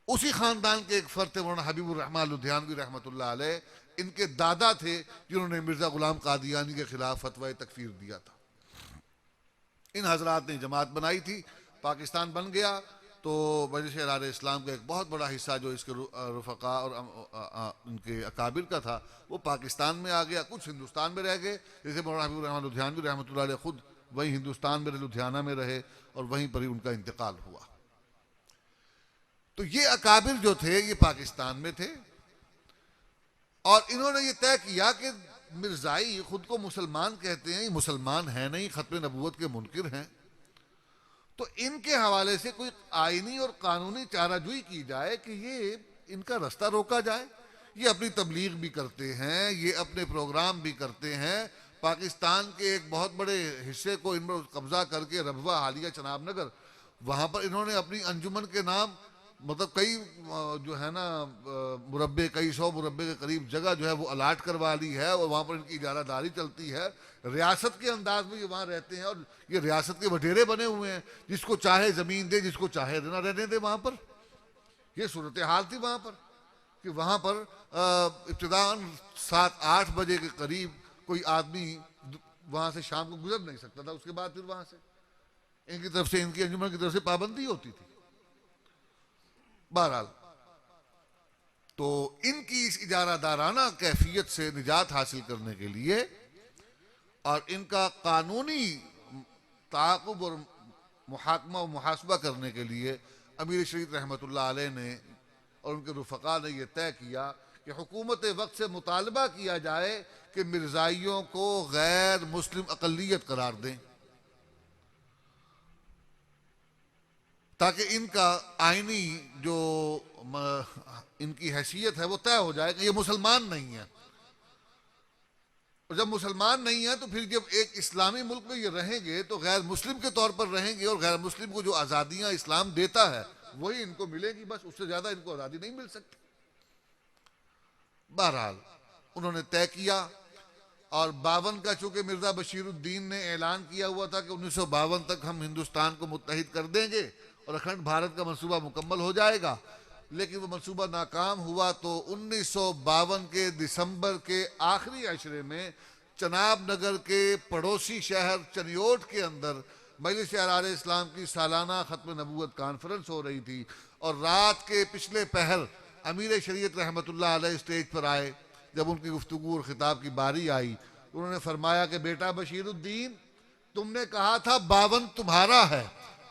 اسی خاندان کے ایک فرد تھے مولانا حبیب الرحمن لدھیانوی رحمۃ اللہ علیہ، ان کے دادا تھے جنہوں نے مرزا غلام قادیانی کے خلاف فتویٰ تکفیر دیا تھا۔ ان حضرات نے جماعت بنائی تھی، پاکستان بن گیا تو مجلس احرار اسلام کا ایک بہت بڑا حصہ جو اس کے رفقاء اور ان کے اکابر کا تھا وہ پاکستان میں آ گیا، کچھ ہندوستان میں رہ گئے، جیسے مولانا حبیب الرحمن لدھیانوی رحمۃ اللہ علیہ خود وہیں ہندوستان میں لدھیانہ میں رہے اور وہیں پر ہی ان کا انتقال ہوا۔ تو یہ اکابر جو تھے یہ پاکستان میں تھے، اور انہوں نے یہ طے کیا کہ مرزائی خود کو مسلمان کہتے ہیں، یہ مسلمان ہیں نہیں، ختم نبوت کے منکر ہیں، تو ان کے حوالے سے کوئی آئینی اور قانونی چارہ جوئی کی جائے کہ یہ ان کا رستہ روکا جائے۔ یہ اپنی تبلیغ بھی کرتے ہیں، یہ اپنے پروگرام بھی کرتے ہیں، پاکستان کے ایک بہت بڑے حصے کو ان پر قبضہ کر کے ربوہ حالیہ چناب نگر، وہاں پر انہوں نے اپنی انجمن کے نام مطلب کئی جو ہے نا مربع، کئی سو مربع کے قریب جگہ جو ہے وہ الاٹ کروا لی ہے، اور وہاں پر ان کی اجارہ داری چلتی ہے، ریاست کے انداز میں یہ وہاں رہتے ہیں، اور یہ ریاست کے وڈیرے بنے ہوئے ہیں، جس کو چاہے زمین دے، جس کو چاہے نہ رہنے دے وہاں پر۔ یہ صورتحال تھی وہاں پر کہ وہاں پر ابتداً 7-8 بجے کے قریب کوئی آدمی وہاں سے شام کو گزر نہیں سکتا تھا، اس کے بعد پھر وہاں سے ان کی طرف سے، ان کی انجمن کی طرف سے پابندی ہوتی تھی۔ بہرحال تو ان کی اس اجارہ دارانہ کیفیت سے نجات حاصل کرنے کے لیے اور ان کا قانونی تعاقب اور محاکمہ و محاسبہ کرنے کے لیے امیر شریف رحمۃ اللہ علیہ نے اور ان کے رفقاء نے یہ طے کیا کہ حکومت وقت سے مطالبہ کیا جائے کہ مرزائیوں کو غیر مسلم اقلیت قرار دیں، تاکہ ان کا آئینی جو ان کی حیثیت ہے وہ طے ہو جائے کہ یہ مسلمان نہیں ہے۔ اور جب مسلمان نہیں ہے تو پھر جب ایک اسلامی ملک میں یہ رہیں گے تو غیر مسلم کے طور پر رہیں گے، اور غیر مسلم کو جو آزادیاں اسلام دیتا ہے وہی ان کو ملے گی، بس اس سے زیادہ ان کو آزادی نہیں مل سکتی۔ بہرحال انہوں نے طے کیا، اور 52 کا چونکہ مرزا بشیر الدین نے اعلان کیا ہوا تھا کہ 1952 تک ہم ہندوستان کو متحد کر دیں گے اور اکھنڈ بھارت کا منصوبہ مکمل ہو جائے گا، لیکن وہ منصوبہ ناکام ہوا، تو 1952 کے دسمبر کے آخری عشرے میں چناب نگر کے پڑوسی شہر چنیوٹ کے اندر مجلس احرار اسلام کی سالانہ ختم نبوت کانفرنس ہو رہی تھی، اور رات کے پچھلے پہر امیر شریعت رحمۃ اللہ علیہ اسٹیج پر آئے۔ جب ان کی گفتگو اور خطاب کی باری آئی، انہوں نے فرمایا کہ بیٹا بشیر الدین، تم نے کہا تھا 52 تمہارا ہے،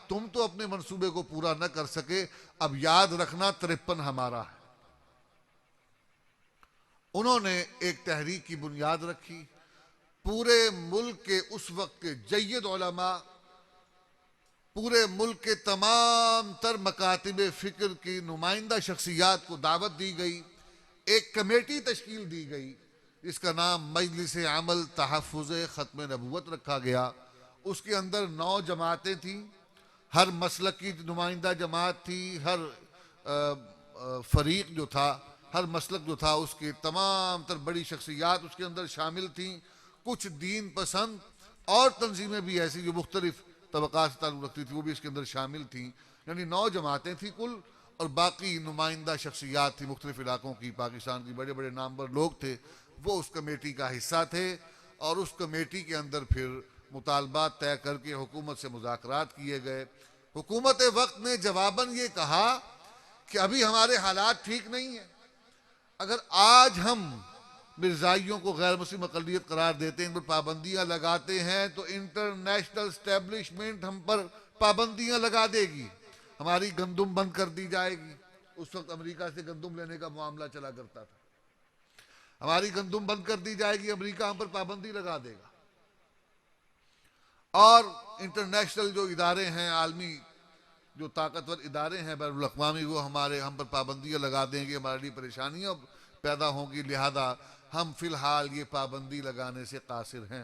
تم تو اپنے منصوبے کو پورا نہ کر سکے، اب یاد رکھنا 53 ہمارا ہے۔ انہوں نے ایک تحریک کی بنیاد رکھی، پورے ملک کے اس وقت کے جید علماء، پورے ملک کے تمام تر مکاتب فکر کی نمائندہ شخصیات کو دعوت دی گئی، ایک کمیٹی تشکیل دی گئی جس کا نام مجلس عمل تحفظ ختم نبوت رکھا گیا۔ اس کے اندر 9 جماعتیں تھیں، ہر مسلک کی نمائندہ جماعت تھی، ہر فریق جو تھا، ہر مسلک جو تھا اس کے تمام تر بڑی شخصیات اس کے اندر شامل تھیں، کچھ دین پسند اور تنظیمیں بھی ایسی جو مختلف طبقات سے تعلق رکھتی تھی وہ بھی اس کے اندر شامل تھیں، یعنی 9 جماعتیں تھیں کل، اور باقی نمائندہ شخصیات تھی مختلف علاقوں کی، پاکستان کی بڑے بڑے نامور لوگ تھے، وہ اس کمیٹی کا حصہ تھے، اور اس کمیٹی کے اندر پھر مطالبات طے کر کے حکومت سے مذاکرات کیے گئے۔ حکومت وقت نے جواباً یہ کہا کہ ابھی ہمارے حالات ٹھیک نہیں ہیں، اگر آج ہم مرزائیوں کو غیر مسلم اقلیت قرار دیتے ہیں، ان پر پابندیاں لگاتے ہیں، تو انٹرنیشنل اسٹیبلشمنٹ ہم پر پابندیاں لگا دے گی، ہماری گندم بند کر دی جائے گی۔ اس وقت امریکہ سے گندم لینے کا معاملہ چلا کرتا تھا، ہماری گندم بند کر دی جائے گی، امریکہ ہم پر پابندی لگا دے گا، اور انٹرنیشنل جو ادارے ہیں، عالمی جو طاقتور ادارے ہیں بین الاقوامی، وہ ہم پر پابندیاں لگا دیں گے، ہمارے لیے پریشانیاں پیدا ہوں گی، لہذا ہم فی الحال یہ پابندی لگانے سے قاصر ہیں۔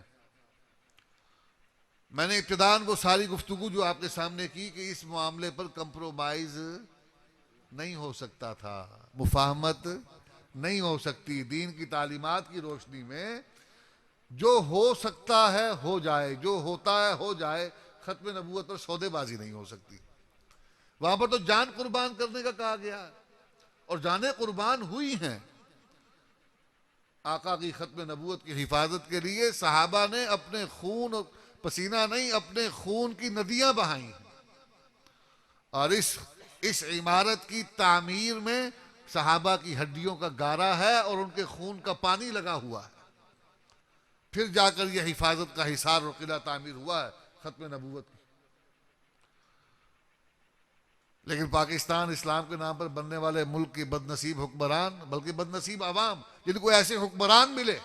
میں نے ابتداً وہ ساری گفتگو جو آپ کے سامنے کی کہ اس معاملے پر کمپرومائز نہیں ہو سکتا تھا، مفاہمت نہیں ہو سکتی. دین کی تعلیمات کی روشنی میں جو ہو سکتا ہے ہو جائے, جو ہوتا ہے ہو جائے. ختم نبوت پر سودے بازی نہیں ہو سکتی. وہاں پر تو جان قربان کرنے کا کہا گیا ہے, اور جانیں قربان ہوئی ہیں. آقا کی ختم نبوت کی حفاظت کے لیے صحابہ نے اپنے خون اور پسینہ نہیں, اپنے خون کی ندیاں بہائیں ہیں. اور اس عمارت کی تعمیر میں صحابہ کی ہڈیوں کا گارا ہے اور ان کے خون کا پانی لگا ہوا ہے. پھر جا کر یہ حفاظت کا حصار اور قلعہ تعمیر ہوا ہے ختم نبوت کی. لیکن پاکستان اسلام کے نام پر بننے والے ملک کے بد نصیب حکمران, بلکہ بد نصیب عوام, جن کو ایسے حکمران ملے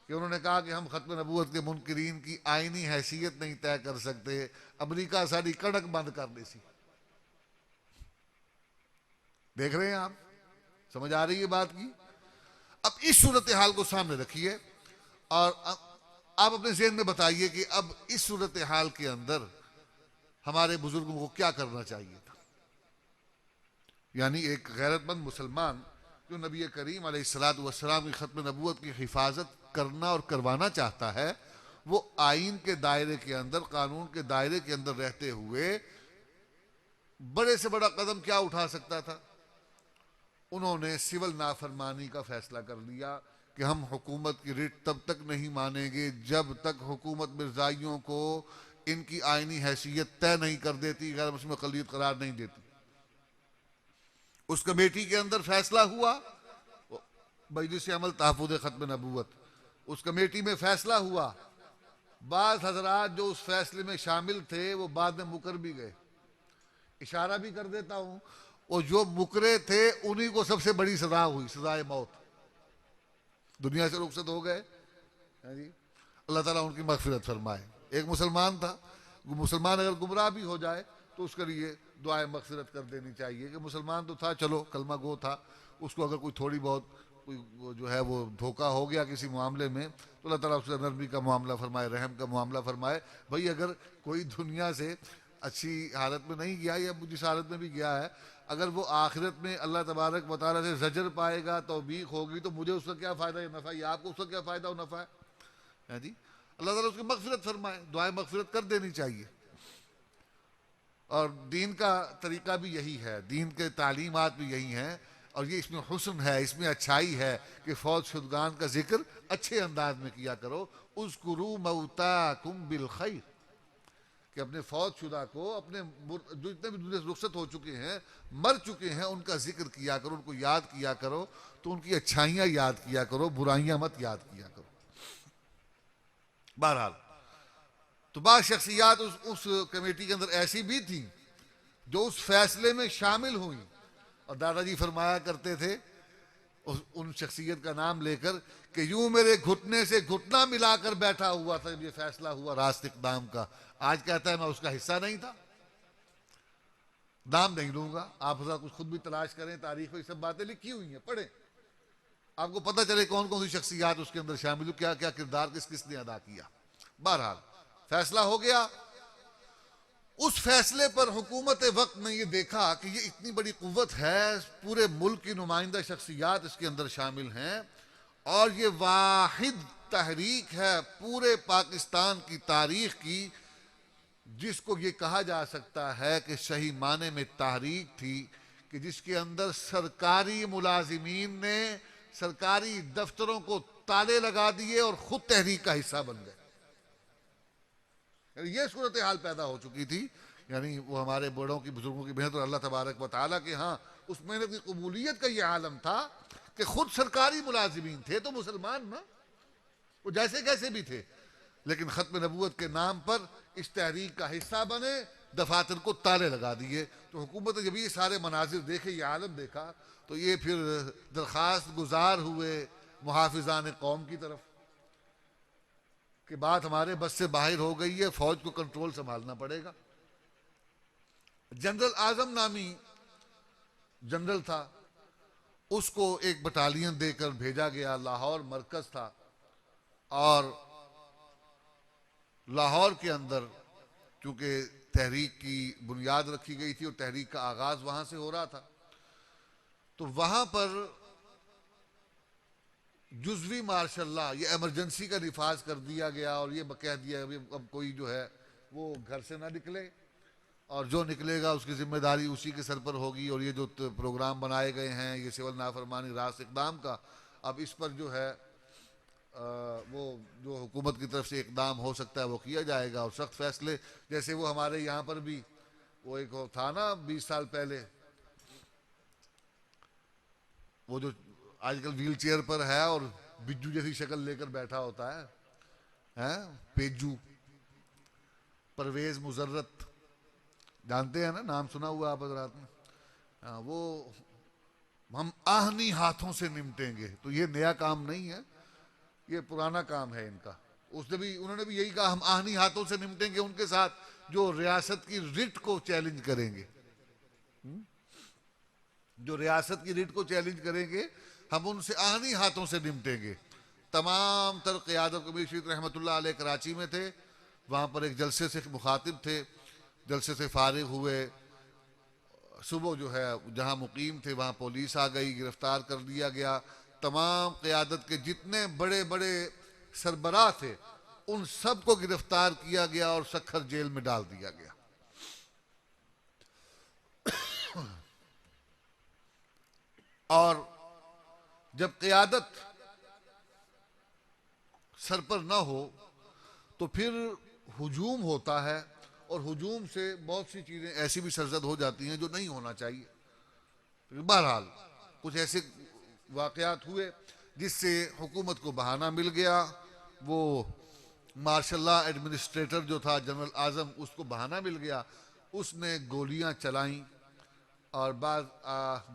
کہ انہوں نے کہا کہ ہم ختم نبوت کے منکرین کی آئینی حیثیت نہیں طے کر سکتے, امریکہ ساری کڑک بند کر دی سی. دیکھ رہے ہیں آپ, سمجھ آ رہی ہے بات کی. اب اس صورتحال کو سامنے رکھیے اور آپ اپنے ذہن میں بتائیے کہ اب اس صورتحال کے اندر ہمارے بزرگوں کو کیا کرنا چاہیے تھا. یعنی ایک غیرت مند مسلمان جو نبی کریم علیہ الصلوۃ والسلام کی ختم نبوت کی حفاظت کرنا اور کروانا چاہتا ہے, وہ آئین کے دائرے کے اندر, قانون کے دائرے کے اندر رہتے ہوئے بڑے سے بڑا قدم کیا اٹھا سکتا تھا. انہوں نے سول نافرمانی کا فیصلہ کر لیا کہ ہم حکومت کی رٹ تب تک نہیں مانیں گے جب تک حکومت مرزائیوں کو ان کی آئینی حیثیت طے نہیں کر دیتی, غیر مسلم اقلیت قرار نہیں دیتی. اس کمیٹی کے اندر فیصلہ ہوا, مجلس عمل تحفظ ختم نبوت, اس کمیٹی میں فیصلہ ہوا. بعض حضرات جو اس فیصلے میں شامل تھے وہ بعد میں مکر بھی گئے. اشارہ بھی کر دیتا ہوں, اور جو مکرے تھے انہی کو سب سے بڑی سزا ہوئی, سزائے موت. دنیا سے رخصت ہو گئے. جی اللہ تعالیٰ ان کی مغفرت فرمائے. ایک مسلمان تھا, مسلمان اگر گمراہ بھی ہو جائے تو اس کے لیے دعائیں مغفرت کر دینی چاہیے کہ مسلمان تو تھا, چلو کلمہ گو تھا, اس کو اگر کوئی تھوڑی بہت کوئی جو ہے وہ دھوکہ ہو گیا کسی معاملے میں تو اللہ تعالیٰ اس سے نرمی کا معاملہ فرمائے, رحم کا معاملہ فرمائے. بھئی اگر کوئی دنیا سے اچھی حالت میں نہیں گیا یا جس حالت میں بھی گیا ہے, اگر وہ آخرت میں اللہ تبارک و تعالیٰ سے زجر پائے گا, توبیخ ہوگی, تو مجھے اس کا کیا فائدہ یا نفع, یا آپ کو اس کا کیا فائدہ و نفع ہے. جی اللہ تعالیٰ اس کی مغفرت فرمائے, دعائیں مغفرت کر دینی چاہیے. اور دین کا طریقہ بھی یہی ہے, دین کے تعلیمات بھی یہی ہیں, اور یہ اس میں حسن ہے, اس میں اچھائی ہے کہ فوت شدگان کا ذکر اچھے انداز میں کیا کرو. اذکروا موتاکم بالخیر, کہ اپنے فوت شدہ کو, اپنے جو جتنے بھی دنیا سے رخصت ہو چکے ہیں, مر چکے ہیں, ان کا ذکر کیا کرو, ان کو یاد کیا کرو, تو ان کی اچھائیاں یاد کیا کرو, برائیاں مت یاد کیا کرو. بہرحال تو بعض شخصیات اس کمیٹی کے اندر ایسی بھی تھیں جو اس فیصلے میں شامل ہوئیں, اور دادا جی فرمایا کرتے تھے ان شخصیت کا نام لے کر کہ یوں میرے گھٹنے سے گھٹنا ملا کر بیٹھا ہوا تھا جب یہ فیصلہ ہوا راست اقدام کا. آج کہتا ہے میں اس کا حصہ نہیں تھا. نام نہیں لوں گا, آپ حضرات کچھ خود بھی تلاش کریں, تاریخ میں یہ سب باتیں لکھی ہوئی ہیں, پڑھیں, آپ کو پتہ چلے کون کون سی شخصیات اس کے اندر شامل ہوئی, کیا کیا کردار کس کس نے ادا کیا. بہرحال فیصلہ ہو گیا. اس فیصلے پر حکومت وقت نے یہ دیکھا کہ یہ اتنی بڑی قوت ہے, پورے ملک کی نمائندہ شخصیات اس کے اندر شامل ہیں, اور یہ واحد تحریک ہے پورے پاکستان کی تاریخ کی جس کو یہ کہا جا سکتا ہے کہ صحیح معنی میں تحریک تھی, کہ جس کے اندر سرکاری ملازمین نے سرکاری دفتروں کو تالے لگا دیے اور خود تحریک کا حصہ بن گئے. یہ صورتحال پیدا ہو چکی تھی. یعنی وہ ہمارے بڑوں کی, بزرگوں کی محنت اور اللہ تبارک و تعالیٰ کے ہاں اس محنت کی قبولیت کا یہ عالم تھا کہ خود سرکاری ملازمین تھے تو مسلمان نا, وہ جیسے کیسے بھی تھے, لیکن ختم نبوت کے نام پر اس تحریک کا حصہ بنے, دفاتر کو تالے لگا دیے. تو حکومت نے جب یہ سارے مناظر دیکھے, یہ عالم دیکھا, تو یہ پھر درخواست گزار ہوئے محافظان قوم کی طرف کہ بات ہمارے بس سے باہر ہو گئی ہے, فوج کو کنٹرول سنبھالنا پڑے گا. جنرل اعظم نامی جنرل تھا, اس کو ایک بٹالین دے کر بھیجا گیا. لاہور مرکز تھا, اور لاہور کے اندر چونکہ تحریک کی بنیاد رکھی گئی تھی اور تحریک کا آغاز وہاں سے ہو رہا تھا, تو وہاں پر جزوی مارشل لا، یہ ایمرجنسی کا نفاذ کر دیا گیا اور یہ کہہ دیا اب کوئی جو ہے وہ گھر سے نہ نکلے، اور جو نکلے گا اس کی ذمہ داری اسی کے سر پر ہوگی، اور یہ جو پروگرام بنائے گئے ہیں یہ سول نافرمانی راست اقدام کا، اب اس پر جو ہے وہ جو حکومت کی طرف سے اقدام ہو سکتا ہے وہ کیا جائے گا، اور سخت فیصلے جیسے وہ ہمارے یہاں پر بھی وہ ایک تھا نا 20 سال پہلے، وہ جو آج کل ویل چیئر پر ہے اور بجو جیسی شکل لے کر بیٹھا ہوتا ہے، پیجو، پرویز مضرت، جانتے ہیں نا، نام سنا ہوا آپ حضرات نے؟ وہ ہم آہنی ہاتھوں سے نمٹیں گے، تو یہ نیا کام نہیں ہے، یہ پرانا کام ہے ان کا۔ انہوں نے بھی یہی کہا، ہم آہنی ہاتھوں سے نمٹیں گے ان کے ساتھ جو ریاست کی رٹ کو چیلنج کریں گے، جو ریاست کی ریٹ کو چیلنج کریں گے ہم ان سے آہنی ہاتھوں سے نمٹیں گے۔ تمام تر قیادت، کبیر شریف رحمۃ اللہ علیہ کراچی میں تھے، وہاں پر ایک جلسے سے مخاطب تھے، جلسے سے فارغ ہوئے، صبح جو ہے جہاں مقیم تھے وہاں پولیس آ گئی، گرفتار کر دیا گیا، تمام قیادت کے جتنے بڑے بڑے سربراہ تھے ان سب کو گرفتار کیا گیا اور سکھر جیل میں ڈال دیا گیا۔ اور جب قیادت سر پر نہ ہو تو پھر ہجوم ہوتا ہے، اور ہجوم سے بہت سی چیزیں ایسی بھی سرزد ہو جاتی ہیں جو نہیں ہونا چاہیے۔ بہرحال کچھ ایسے واقعات ہوئے جس سے حکومت کو بہانہ مل گیا، وہ مارشل لا ایڈمنسٹریٹر جو تھا جنرل اعظم، اس کو بہانہ مل گیا، اس نے گولیاں چلائیں، اور بعض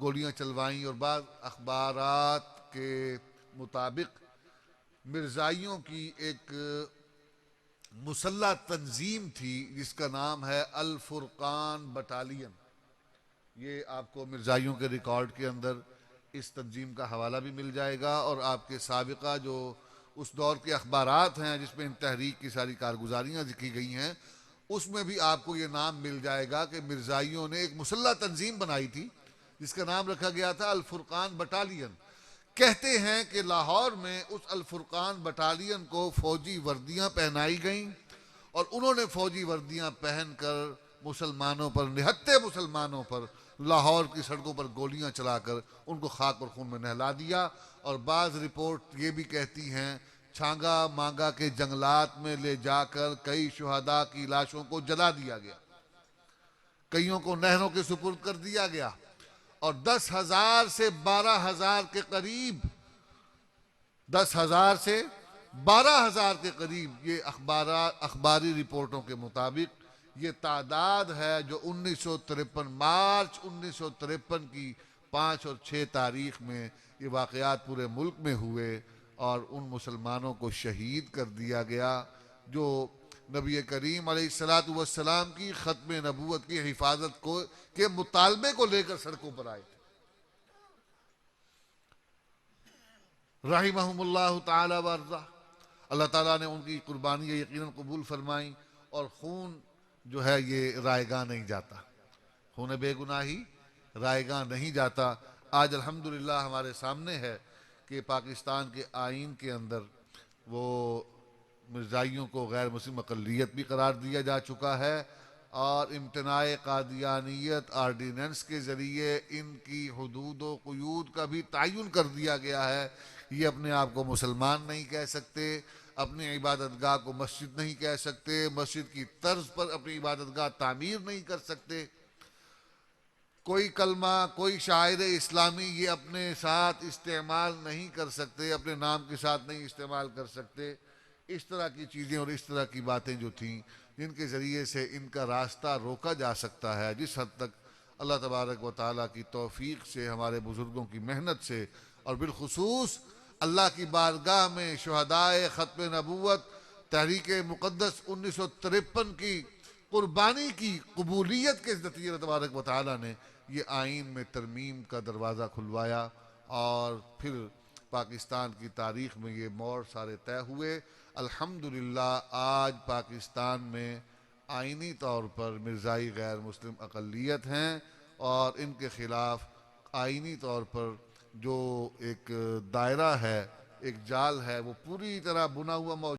گولیاں چلوائیں، اور بعض اخبارات کے مطابق مرزائیوں کی ایک مسلح تنظیم تھی جس کا نام ہے الفرقان بٹالین۔ یہ آپ کو مرزائیوں کے ریکارڈ کے اندر اس تنظیم کا حوالہ بھی مل جائے گا، اور آپ کے سابقہ جو اس دور کے اخبارات ہیں جس میں ان تحریک کی ساری کارگزاریاں کی گئی ہیں اس میں بھی آپ کو یہ نام مل جائے گا کہ مرزائیوں نے ایک مسلح تنظیم بنائی تھی جس کا نام رکھا گیا تھا الفرقان بٹالین۔ کہتے ہیں کہ لاہور میں اس الفرقان بٹالین کو فوجی وردیاں پہنائی گئیں، اور انہوں نے فوجی وردیاں پہن کر مسلمانوں پر، نہتے مسلمانوں پر لاہور کی سڑکوں پر گولیاں چلا کر ان کو خاک اور خون میں نہلا دیا۔ اور بعض رپورٹ یہ بھی کہتی ہیں چھانگا مانگا کے جنگلات میں لے جا کر کئی شہداء کی لاشوں کو جلا دیا گیا، کئیوں کو نہروں کے سپرد کر دیا گیا، اور 10,000 سے 12,000 کے قریب، 10,000 سے 12,000 کے قریب، یہ اخباری رپورٹوں کے مطابق یہ تعداد ہے جو 1953 مارچ 1953 کی 5 اور 6 تاریخ میں یہ واقعات پورے ملک میں ہوئے، اور ان مسلمانوں کو شہید کر دیا گیا جو نبی کریم علیہ السلام کی ختم نبوت کی حفاظت کے مطالبے کو لے کر سڑکوں پر آئے تھے۔ رحمہم اللہ تعالی وارضا، اللہ تعالیٰ نے ان کی قربانیاں یقیناً قبول فرمائیں، اور خون جو ہے یہ رائے گاہ نہیں جاتا، خون بے گناہی رائے گاہ نہیں جاتا۔ آج الحمدللہ ہمارے سامنے ہے کہ پاکستان کے آئین کے اندر وہ مرزائیوں کو غیر مسلم اقلیت بھی قرار دیا جا چکا ہے، اور امتناع قادیانیت آرڈیننس کے ذریعے ان کی حدود و قیود کا بھی تعین کر دیا گیا ہے۔ یہ اپنے آپ کو مسلمان نہیں کہہ سکتے، اپنی عبادت گاہ کو مسجد نہیں کہہ سکتے، مسجد کی طرز پر اپنی عبادت گاہ تعمیر نہیں کر سکتے، کوئی کلمہ، کوئی شاعر اسلامی یہ اپنے ساتھ استعمال نہیں کر سکتے، اپنے نام کے ساتھ نہیں استعمال کر سکتے۔ اس طرح کی چیزیں اور اس طرح کی باتیں جو تھیں جن کے ذریعے سے ان کا راستہ روکا جا سکتا ہے، جس حد تک اللہ تبارک و تعالیٰ کی توفیق سے، ہمارے بزرگوں کی محنت سے، اور بالخصوص اللہ کی بارگاہ میں شہدائے ختم نبوت تحریک مقدس 1953 کی قربانی کی قبولیت کے نتیجے اللہ تبارک و تعالیٰ نے یہ آئین میں ترمیم کا دروازہ کھلوایا، اور پھر پاکستان کی تاریخ میں یہ موڑ سارے طے ہوئے۔ الحمدللہ آج پاکستان میں آئینی طور پر مرزائی غیر مسلم اقلیت ہیں، اور ان کے خلاف آئینی طور پر جو ایک دائرہ ہے ایک جال ہے وہ پوری طرح بنا ہوا موجود